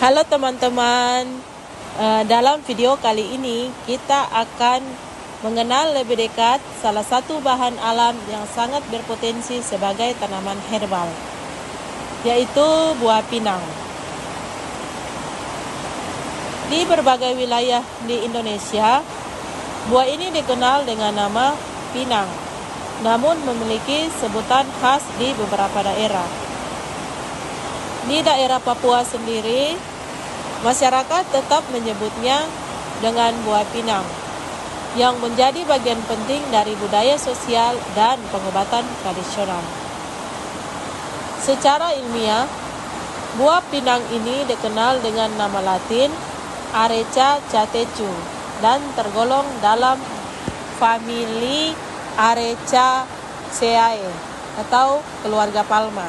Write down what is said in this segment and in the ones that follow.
Halo teman-teman, dalam video kali ini kita akan mengenal lebih dekat salah satu bahan alam yang sangat berpotensi sebagai tanaman herbal, yaitu buah pinang. Di berbagai wilayah di Indonesia, buah ini dikenal dengan nama pinang, namun memiliki sebutan khas di beberapa daerah. Di daerah Papua sendiri, masyarakat tetap menyebutnya dengan buah pinang, yang menjadi bagian penting dari budaya sosial dan pengobatan tradisional. Secara ilmiah, buah pinang ini dikenal dengan nama Latin Areca catechu dan tergolong dalam famili Arecaceae atau keluarga palma.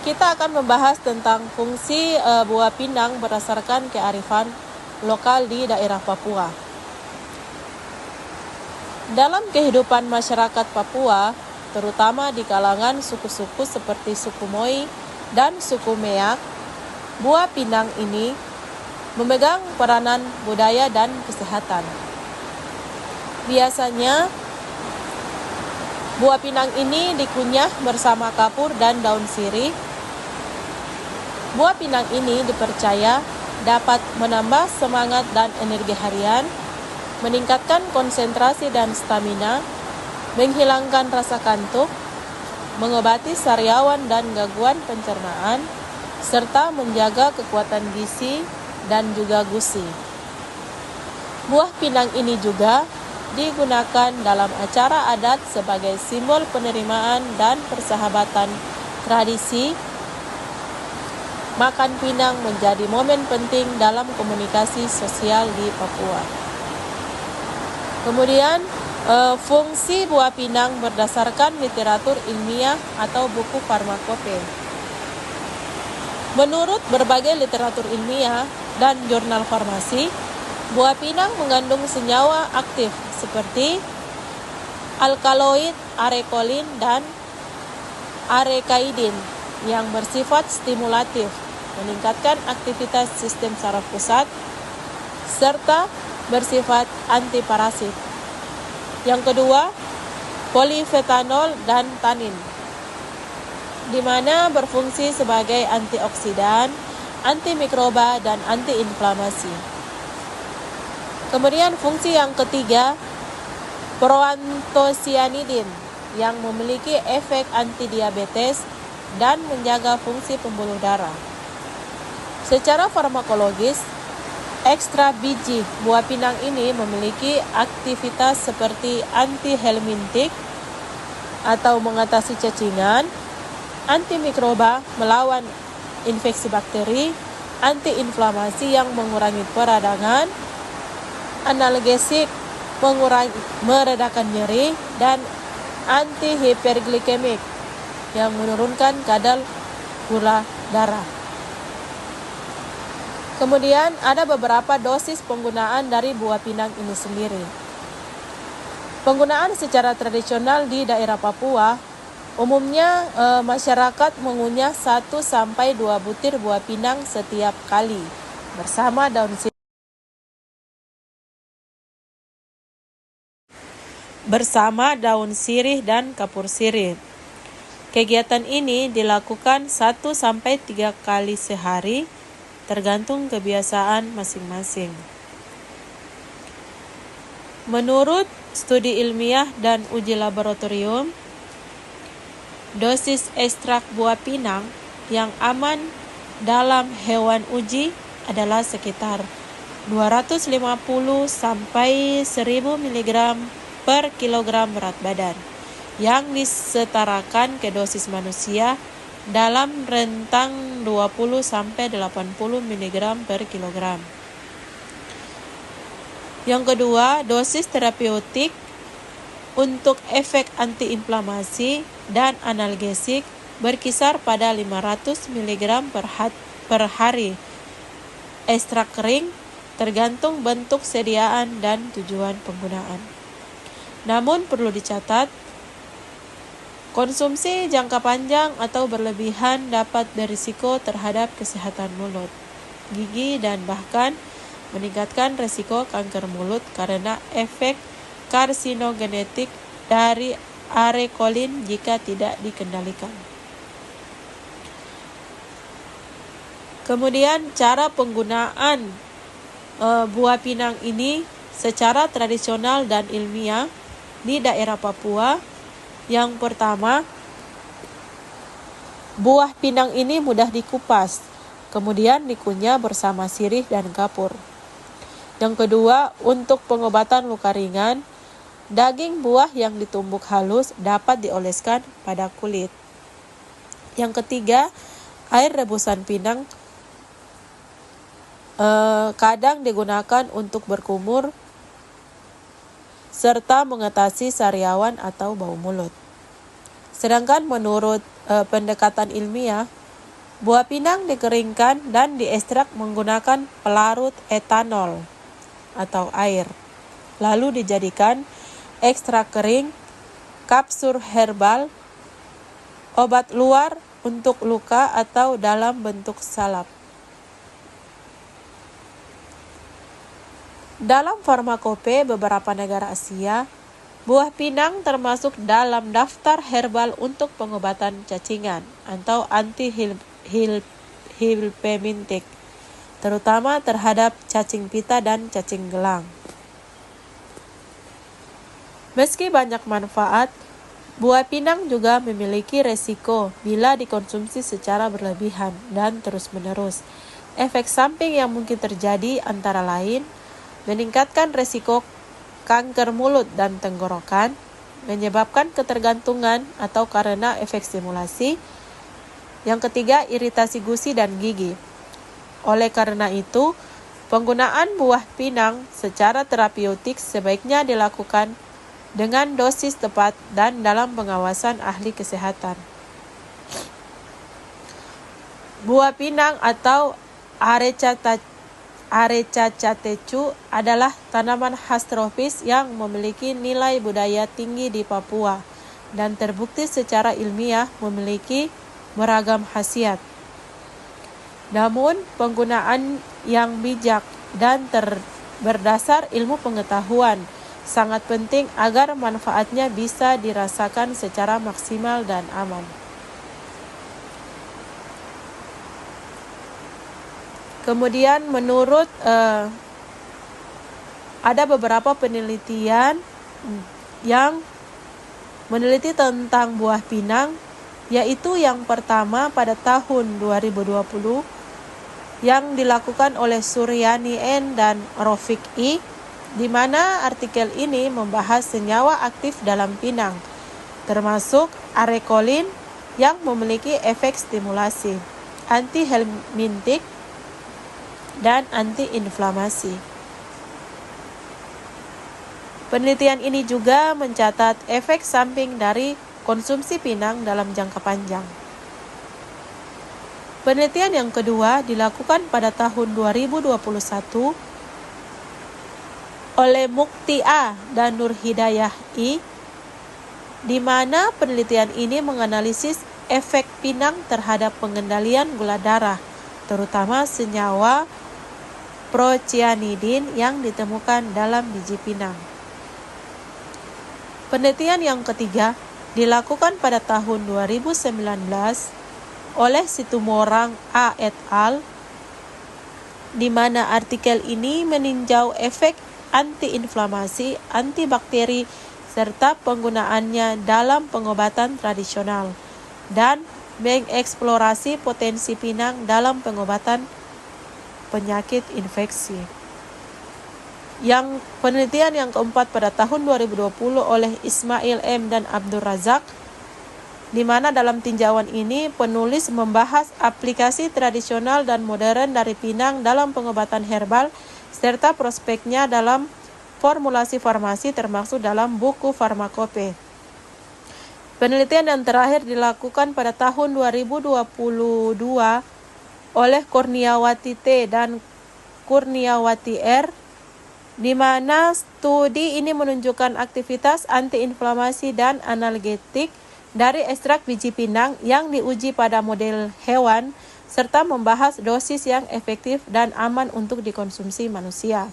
Kita akan membahas tentang fungsi buah pinang berdasarkan kearifan lokal di daerah Papua. Dalam kehidupan masyarakat Papua, terutama di kalangan suku-suku seperti suku Moi dan suku Meak, buah pinang ini memegang peranan budaya dan kesehatan. Biasanya, buah pinang ini dikunyah bersama kapur dan daun sirih. Buah pinang ini dipercaya dapat menambah semangat dan energi harian, meningkatkan konsentrasi dan stamina, menghilangkan rasa kantuk, mengobati sariawan dan gangguan pencernaan, serta menjaga kekuatan gizi dan juga gusi. Buah pinang ini juga digunakan dalam acara adat sebagai simbol penerimaan dan persahabatan tradisi. Makan pinang menjadi momen penting dalam komunikasi sosial di Papua. Kemudian, fungsi buah pinang berdasarkan literatur ilmiah atau buku farmakope. Menurut berbagai literatur ilmiah dan jurnal farmasi, buah pinang mengandung senyawa aktif seperti alkaloid arekolin dan arekaidin yang bersifat stimulatif, meningkatkan aktivitas sistem saraf pusat, serta bersifat antiparasit. Yang kedua, polifetanol dan tanin, di mana berfungsi sebagai antioksidan, antimikroba, dan antiinflamasi. Kemudian fungsi yang ketiga, proantosianidin, yang memiliki efek antidiabetes dan menjaga fungsi pembuluh darah. Secara farmakologis, ekstra biji buah pinang ini memiliki aktivitas seperti antihelmintik atau mengatasi cacingan, antimikroba melawan infeksi bakteri, antiinflamasi yang mengurangi peradangan, analgesik meredakan nyeri, dan antihiperglikemik yang menurunkan kadar gula darah. Kemudian ada beberapa dosis penggunaan dari buah pinang ini sendiri. Penggunaan secara tradisional di daerah Papua, umumnya masyarakat mengunyah 1-2 butir buah pinang setiap kali bersama daun sirih dan kapur sirih. Kegiatan ini dilakukan 1-3 kali sehari, tergantung kebiasaan masing-masing. Menurut studi ilmiah dan uji laboratorium, dosis ekstrak buah pinang yang aman dalam hewan uji adalah sekitar 250 sampai 1000 mg per kilogram berat badan, yang disetarakan ke dosis manusia dalam rentang 20 sampai 80 mg per kilogram. Yang kedua, dosis terapeutik untuk efek antiinflamasi dan analgesik berkisar pada 500 mg per hari. Ekstrak kering tergantung bentuk sediaan dan tujuan penggunaan. Namun perlu dicatat, Konsumsi jangka panjang atau berlebihan dapat berisiko terhadap kesehatan mulut, gigi, dan bahkan meningkatkan risiko kanker mulut karena efek karsinogenetik dari arekolin jika tidak dikendalikan. Kemudian cara penggunaan buah pinang ini secara tradisional dan ilmiah di daerah Papua. Yang pertama, buah pinang ini mudah dikupas, kemudian dikunyah bersama sirih dan kapur. Yang kedua, untuk pengobatan luka ringan, daging buah yang ditumbuk halus dapat dioleskan pada kulit. Yang ketiga, air rebusan pinang kadang digunakan untuk berkumur serta mengatasi sariawan atau bau mulut. Sedangkan menurut pendekatan ilmiah, buah pinang dikeringkan dan diekstrak menggunakan pelarut etanol atau air, lalu dijadikan ekstrak kering, kapsul herbal, obat luar untuk luka atau dalam bentuk salep. Dalam farmakope beberapa negara Asia, buah pinang termasuk dalam daftar herbal untuk pengobatan cacingan atau anti-hilpemintik, terutama terhadap cacing pita dan cacing gelang. Meski banyak manfaat, buah pinang juga memiliki resiko bila dikonsumsi secara berlebihan dan terus-menerus. Efek samping yang mungkin terjadi antara lain meningkatkan resiko kanker mulut dan tenggorokan, menyebabkan ketergantungan atau karena efek stimulasi. Yang ketiga, iritasi gusi dan gigi. Oleh karena itu, penggunaan buah pinang secara terapeutik sebaiknya dilakukan dengan dosis tepat dan dalam pengawasan ahli kesehatan. Buah pinang atau Areca catechu adalah tanaman khas tropis yang memiliki nilai budaya tinggi di Papua dan terbukti secara ilmiah memiliki beragam khasiat. Namun, penggunaan yang bijak dan berdasar ilmu pengetahuan sangat penting agar manfaatnya bisa dirasakan secara maksimal dan aman. Kemudian menurut ada beberapa penelitian yang meneliti tentang buah pinang, yaitu yang pertama pada tahun 2020 yang dilakukan oleh Suryani N dan Rofik I, di mana artikel ini membahas senyawa aktif dalam pinang, termasuk arekolin yang memiliki efek stimulasi, anti-helmintik, dan anti-inflamasi. Penelitian ini juga mencatat efek samping dari konsumsi pinang dalam jangka panjang. Penelitian yang kedua dilakukan pada tahun 2021 oleh Mukti A dan Nur Hidayah I, di mana penelitian ini menganalisis efek pinang terhadap pengendalian gula darah, terutama senyawa procyanidin yang ditemukan dalam biji pinang. Penelitian yang ketiga dilakukan pada tahun 2019 oleh Situmorang A et al., di mana artikel ini meninjau efek antiinflamasi, antibakteri, serta penggunaannya dalam pengobatan tradisional dan mengeksplorasi potensi pinang dalam pengobatan penyakit infeksi. Yang penelitian yang keempat pada tahun 2020 oleh Ismail M. dan Abdul Razak, di mana dalam tinjauan ini penulis membahas aplikasi tradisional dan modern dari pinang dalam pengobatan herbal serta prospeknya dalam formulasi farmasi termasuk dalam buku farmakope. Penelitian yang terakhir dilakukan pada tahun 2022 oleh Kurniawati T dan Kurniawati R, di mana studi ini menunjukkan aktivitas antiinflamasi dan analgetik dari ekstrak biji pinang yang diuji pada model hewan, serta membahas dosis yang efektif dan aman untuk dikonsumsi manusia.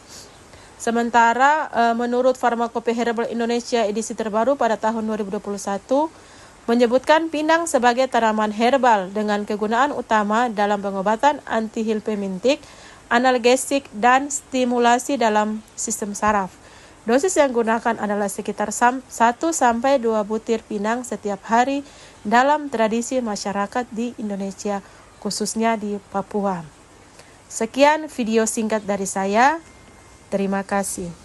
Sementara menurut Pharmacopoeia Herbal Indonesia edisi terbaru pada tahun 2021, menyebutkan pinang sebagai tanaman herbal dengan kegunaan utama dalam pengobatan antihistamintik, analgesik, dan stimulasi dalam sistem saraf. Dosis yang digunakan adalah sekitar 1-2 butir pinang setiap hari dalam tradisi masyarakat di Indonesia, khususnya di Papua. Sekian video singkat dari saya. Terima kasih.